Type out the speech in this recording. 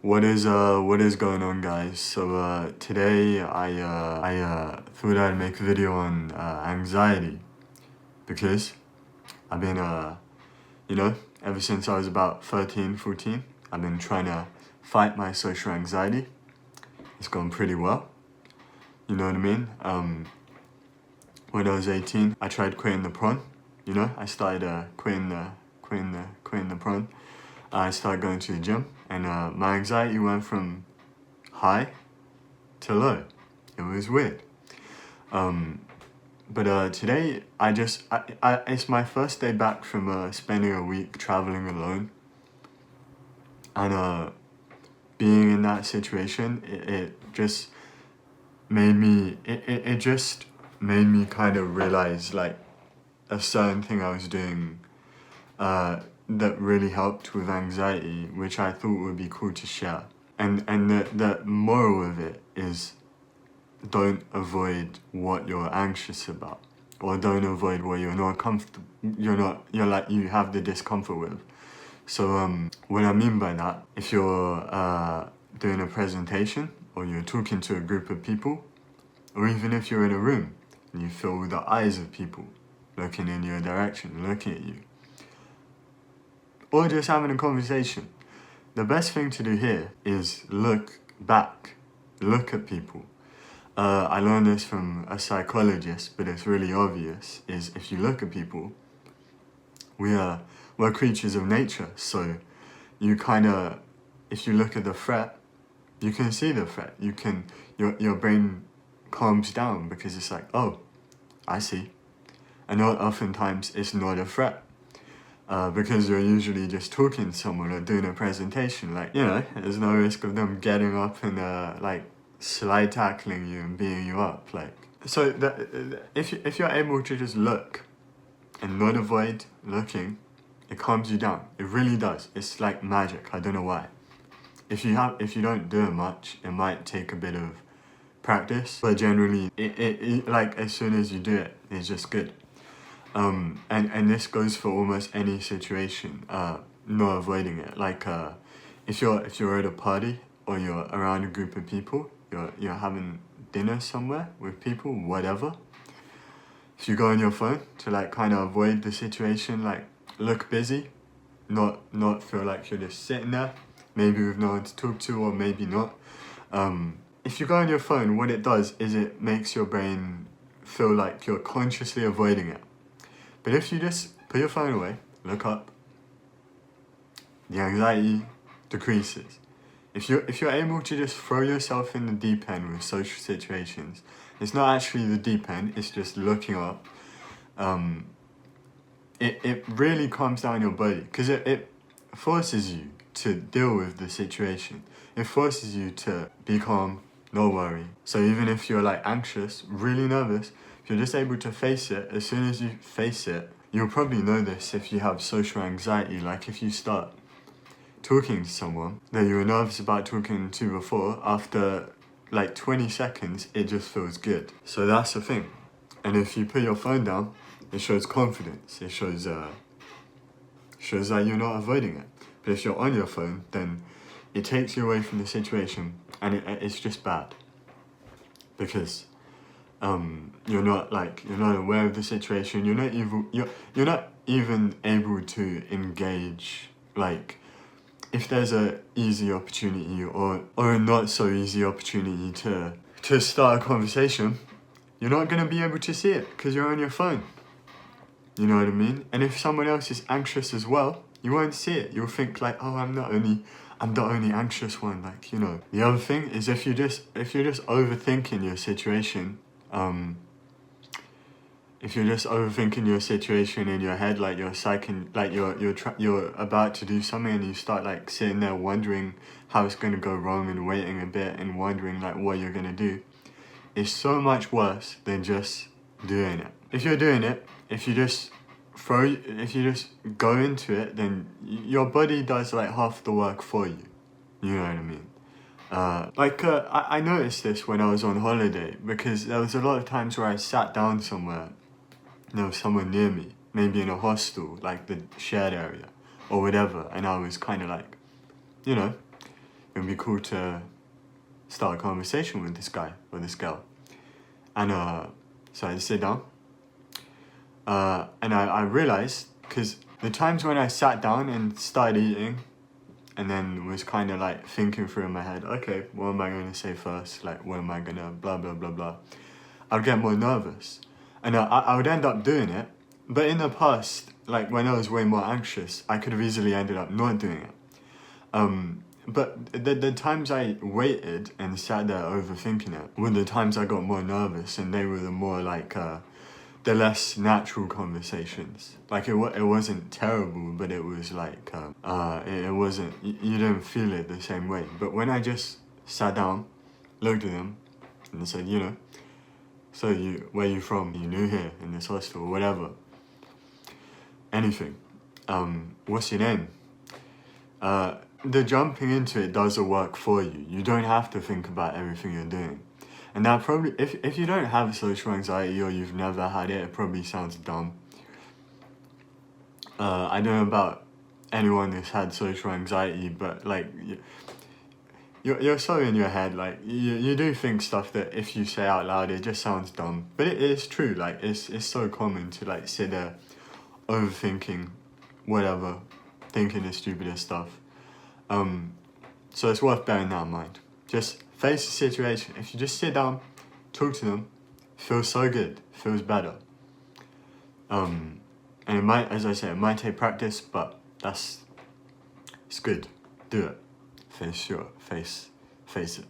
What is going on, guys? So today I thought I'd make a video on anxiety because I've been ever since I was about 13, 14, I've been trying to fight my social anxiety. It's gone pretty well. You know what I mean? When I was 18, I tried quitting the prawn. I started quitting the prawn. I started going to the gym, and my anxiety went from high to low. It was weird. But today, it's my first day back from spending a week traveling alone. And being in that situation, it just made me, it just made me kind of realize like a certain thing I was doing that really helped with anxiety, which I thought would be cool to share. And the moral of it is, don't avoid what you're anxious about, or don't avoid what you're not comfortable, you have the discomfort with. So what I mean by that, if you're doing a presentation, or you're talking to a group of people, or even if you're in a room and you feel the eyes of people looking in your direction, looking at you, or just having a conversation, the best thing to do here is look back, look at people. I learned this from a psychologist, but it's really obvious, is if you look at people, we're creatures of nature, so you if you look at the threat, you can see the threat, your brain calms down because it's like, oh, I see. And oftentimes it's not a threat. Because you're usually just talking to someone or doing a presentation, there's no risk of them getting up and slide tackling you and beating you up. So if you're able to just look and not avoid looking, it calms you down. It really does. It's like magic. I don't know why. If you don't do it much, it might take a bit of practice, but generally, it as soon as you do it, it's just good. And this goes for almost any situation, not avoiding it. If you're at a party or you're around a group of people, you're having dinner somewhere with people, whatever. If you go on your phone to kind of avoid the situation, look busy, not feel like you're just sitting there, maybe with no one to talk to, or maybe not. If you go on your phone, what it does is it makes your brain feel like you're consciously avoiding it. But if you just put your phone away, look up, the anxiety decreases. If you're able to just throw yourself in the deep end with social situations, it's not actually the deep end, it's just looking up. It really calms down your body, because it forces you to deal with the situation. It forces you to be calm, no worry. So even if you're anxious, really nervous, if you're just able to face it, as soon as you face it, you'll probably know this if you have social anxiety. If you start talking to someone that you were nervous about talking to before, after 20 seconds, it just feels good. So that's the thing. And if you put your phone down, it shows confidence. It shows that you're not avoiding it. But if you're on your phone, then it takes you away from the situation, and it's just bad. Because you're not aware of the situation. You're not even able to engage. If there's a easy opportunity or a not so easy opportunity to start a conversation, you're not gonna be able to see it because you're on your phone. You know what I mean? And if someone else is anxious as well, you won't see it. You'll think oh, I'm the only anxious one. The other thing is, if you're just overthinking your situation, if you're just overthinking your situation in your head, you're about to do something, and you start sitting there wondering how it's gonna go wrong and waiting a bit and wondering what you're gonna do, it's so much worse than just doing it. If you're doing it, if you just go into it, then your body does half the work for you. You know what I mean? I noticed this when I was on holiday, because there was a lot of times where I sat down somewhere, there was someone near me, maybe in a hostel, the shared area, or whatever, and I was kind of it'd be cool to start a conversation with this guy or this girl. And so I sit down, and I realized, because the times when I sat down and started eating, and then was kind of like thinking through in my head, okay, what am I going to say first? Like, what am I going to blah, blah, blah, blah. I'd get more nervous. And I would end up doing it. But in the past, like when I was way more anxious, I could have easily ended up not doing it. But the times I waited and sat there overthinking it were the times I got more nervous, and they were the more like the less natural conversations. Like it wasn't terrible, but it was like it wasn't. You didn't feel it the same way. But when I just sat down, looked at them, and said, you know, so where you from? You new here in this hostel, or whatever. Anything. What's your name? The jumping into it does the work for you. You don't have to think about everything you're doing. And that probably, if you don't have social anxiety or you've never had it, it probably sounds dumb. I don't know about anyone who's had social anxiety, but like, you're so in your head, like, you do think stuff that if you say out loud, it just sounds dumb. But it is true, like, it's so common to like sit there overthinking whatever, thinking the stupidest stuff. So it's worth bearing that in mind. Just face the situation. If you just sit down, talk to them, feels so good, feels better. And it might, as I say, it might take practice, but it's good. Do it. Face it.